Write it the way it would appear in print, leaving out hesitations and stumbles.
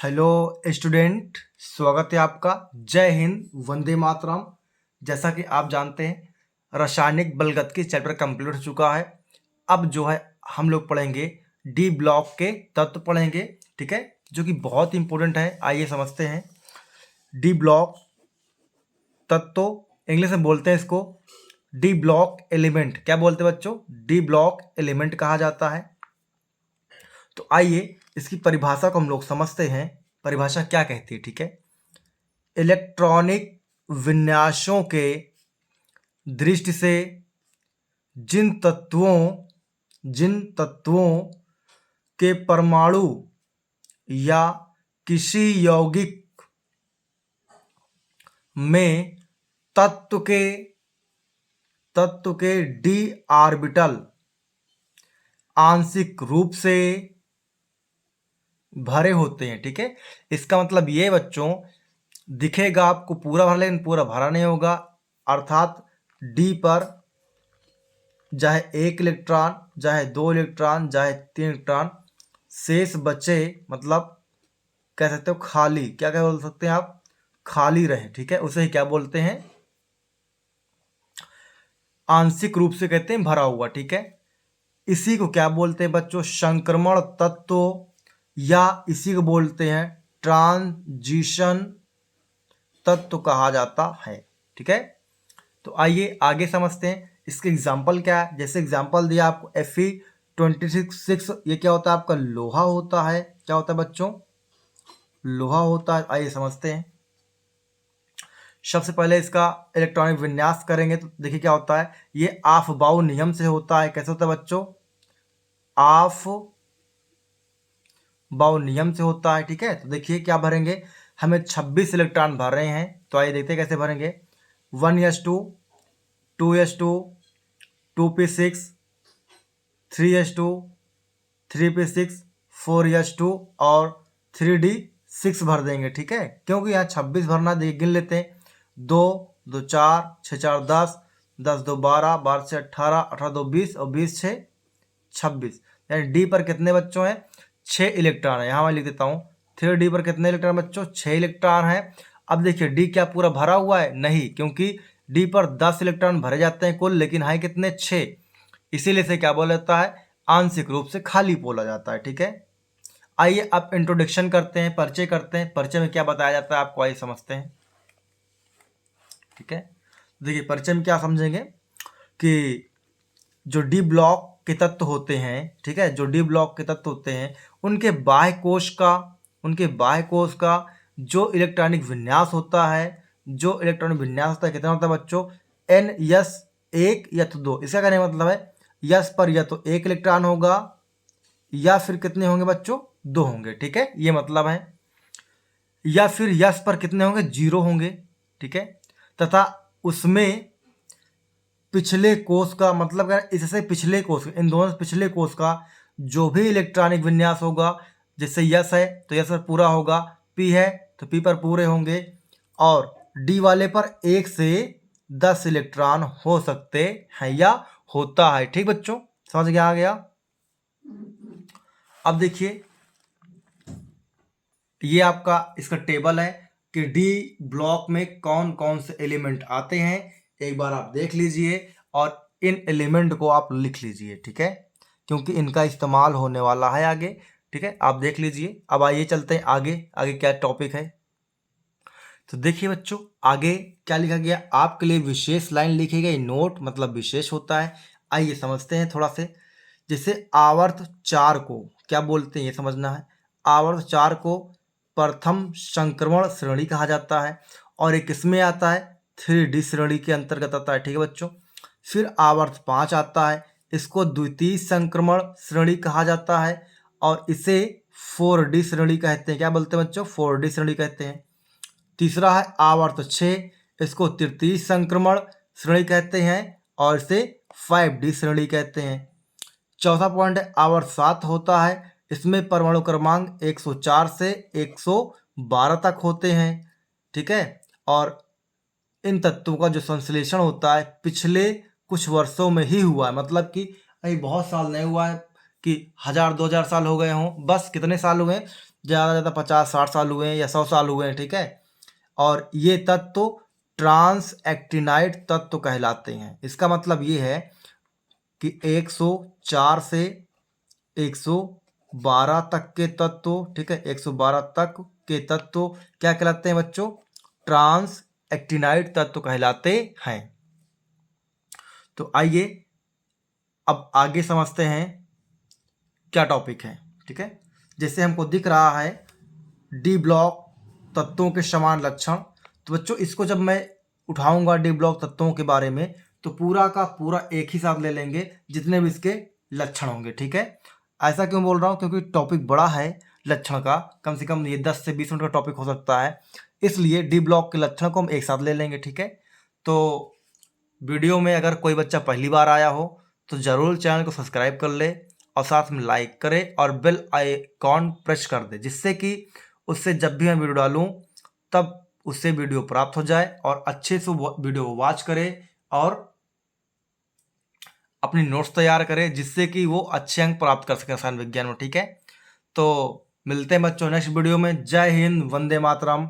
Hello student, स्वागत है आपका। जय हिंद, वंदे मातरम। जैसा कि आप जानते हैं रासायनिक बलगतिकी चैप्टर कंप्लीट हो चुका है। अब जो है हम लोग पढ़ेंगे डी ब्लॉक के तत्व पढ़ेंगे, ठीक है, जो कि बहुत इंपॉर्टेंट है। आइए समझते हैं डी ब्लॉक तत्व। इंग्लिश में बोलते हैं इसको डी ब्लॉक एलिमेंट। क्या बोलते हैं बच्चों? डी ब्लॉक एलिमेंट कहा जाता है। तो आइए इसकी परिभाषा को हम लोग समझते हैं। परिभाषा क्या कहती है, ठीक है। इलेक्ट्रॉनिक विन्यासों के दृष्टि से जिन तत्वों के परमाणु या किसी यौगिक में तत्व के डी ऑर्बिटल आंशिक रूप से भरे होते हैं, ठीक है। इसका मतलब ये बच्चों, दिखेगा आपको पूरा भरा लेकिन पूरा भरा नहीं होगा। अर्थात डी पर चाहे 1 इलेक्ट्रॉन, चाहे 2 इलेक्ट्रॉन, चाहे 3 इलेक्ट्रॉन शेष बचे, मतलब कह सकते हो खाली। क्या क्या बोल सकते हैं आप? खाली रहे, ठीक है। उसे ही क्या बोलते हैं? आंशिक रूप से कहते हैं भरा हुआ, ठीक है। इसी को क्या बोलते हैं बच्चों? संक्रमण तत्व, या इसी को बोलते हैं ट्रांजिशन तत्व कहा जाता है, ठीक है। तो आइए आगे समझते हैं इसके एग्जाम्पल क्या है। जैसे एग्जाम्पल दिया आपको Fe26, ये क्या होता है? आपका लोहा होता है। क्या होता है बच्चों? लोहा होता है। आइए समझते हैं। सबसे पहले इसका इलेक्ट्रॉनिक विन्यास करेंगे तो देखिए क्या होता है। ये ऑफ बाउ नियम से होता है। कैसे होता है बच्चों? ऑफ बाउ नियम से होता है, ठीक है। तो देखिए क्या भरेंगे, हमें 26 इलेक्ट्रॉन भर रहे हैं। तो आइए देखते हैं कैसे भरेंगे। 1s2, 2s2, 2p6, 3s2, 3p6, 4s2 और 3d6 भर देंगे, ठीक है। क्योंकि यहाँ 26 भरना, देखिए गिन लेते हैं। 2 2 4 6 4 10, 10 2 12, 12 से 18, 18 2 20 और 20 6 26। यानी डी पर कितने बच्चों हैं? 6 इलेक्ट्रॉन है। यहाँ मैं लिख देता हूँ 3d पर कितने इलेक्ट्रॉन बच्चों? 6 इलेक्ट्रॉन है। अब देखिए डी क्या पूरा भरा हुआ है? नहीं, क्योंकि डी पर 10 इलेक्ट्रॉन भरे जाते हैं कुल, लेकिन है कितने? 6। इसीलिए से क्या बोला जाता है? आंशिक रूप से खाली बोला जाता है, ठीक है। आइए अब इंट्रोडक्शन करते हैं, परिचय करते हैं। परिचय में क्या बताया जाता है आपको, आइए समझते हैं, ठीक है। देखिए परिचय में क्या समझेंगे कि जो डी ब्लॉक के तत्व होते हैं, ठीक है, जो डी ब्लॉक के तत्व होते हैं उनके बाह्य कोश का जो इलेक्ट्रॉनिक विन्यास होता है, कितना होता है बच्चों? N1 या तो 2। इसका कहने का मतलब है यस पर या तो 1 इलेक्ट्रॉन होगा या फिर कितने होंगे बच्चों? 2 होंगे, ठीक है, ये मतलब है। या फिर यस पर कितने होंगे? 0 होंगे, ठीक है। तथा उसमें पिछले कोष का, मतलब इससे पिछले कोष, इन दोनों पिछले कोष का जो भी इलेक्ट्रॉनिक विन्यास होगा, जैसे यस है तो यस पर पूरा होगा, पी है तो पी पर पूरे होंगे, और डी वाले पर 1 से 10 इलेक्ट्रॉन हो सकते हैं या होता है, ठीक बच्चों, समझ गया आ गया। अब देखिए ये आपका इसका टेबल है कि डी ब्लॉक में कौन कौन से एलिमेंट आते हैं। एक बार आप देख लीजिए और इन एलिमेंट को आप लिख लीजिए, ठीक है, क्योंकि इनका इस्तेमाल होने वाला है आगे, ठीक है। आप देख लीजिए। अब आइए चलते हैं आगे क्या टॉपिक है। तो देखिए बच्चों आगे क्या लिखा गया, आपके लिए विशेष लाइन लिखी गई। नोट मतलब विशेष होता है। आइए समझते हैं थोड़ा से। जैसे आवर्त 4 को क्या बोलते हैं, ये समझना है। आवर्त 4 को प्रथम संक्रमण श्रेणी कहा जाता है और एक किसमें आता है? 3D श्रेणी के अंतर्गत आता है, ठीक है बच्चों। फिर आवर्त 5 आता है, इसको द्वितीय संक्रमण श्रेणी कहा जाता है और इसे 4D श्रेणी कहते हैं। क्या बोलते हैं बच्चों? 4D श्रेणी कहते हैं। तीसरा है आवर्त 6, इसको तृतीय संक्रमण श्रेणी कहते हैं और इसे 5D श्रेणी कहते हैं। चौथा पॉइंट है आवर्त 7 होता है, इसमें परमाणु क्रमांक 104 से 112 तक होते हैं, ठीक है। और इन तत्वों का जो संश्लेषण होता है पिछले कुछ वर्षों में ही हुआ है, मतलब कि बहुत साल नहीं हुआ है कि 1000-2000 साल हो गए हों, बस कितने साल हुए? ज़्यादा से ज़्यादा 50-60 साल हुए हैं या 100 साल हुए हैं, ठीक है। और ये तत्व ट्रांस एक्टिनाइड तत्व कहलाते हैं। इसका मतलब ये है कि 104 से 112 तक के तत्व, ठीक है, 112 तक के तत्व क्या कहलाते हैं बच्चों? ट्रांस एक्टिनाइड तत्व कहलाते हैं। तो आइए अब आगे समझते हैं क्या टॉपिक है, ठीक है। जैसे हमको दिख रहा है डी ब्लॉक तत्वों के समान लक्षण, तो बच्चों इसको जब मैं उठाऊंगा डी ब्लॉक तत्वों के बारे में, तो पूरा का पूरा एक ही साथ ले लेंगे जितने भी इसके लक्षण होंगे, ठीक है। ऐसा क्यों बोल रहा हूँ? क्योंकि टॉपिक बड़ा है लक्षण का, कम से कम ये 10 से 20 मिनट का टॉपिक हो सकता है, इसलिए डी ब्लॉक के लक्षण को हम एक साथ ले लेंगे, ठीक है। तो वीडियो में अगर कोई बच्चा पहली बार आया हो तो ज़रूर चैनल को सब्सक्राइब कर ले और साथ में लाइक करे और बेल आइकॉन प्रेस कर दे, जिससे कि उससे जब भी मैं वीडियो डालूं तब उससे वीडियो प्राप्त हो जाए और अच्छे से वीडियो को वॉच करे और अपनी नोट्स तैयार करे, जिससे कि वो अच्छे अंक प्राप्त कर सके रसायन विज्ञान में, ठीक है। तो मिलते हैं बच्चों नेक्स्ट वीडियो में। जय हिंद, वंदे मातरम।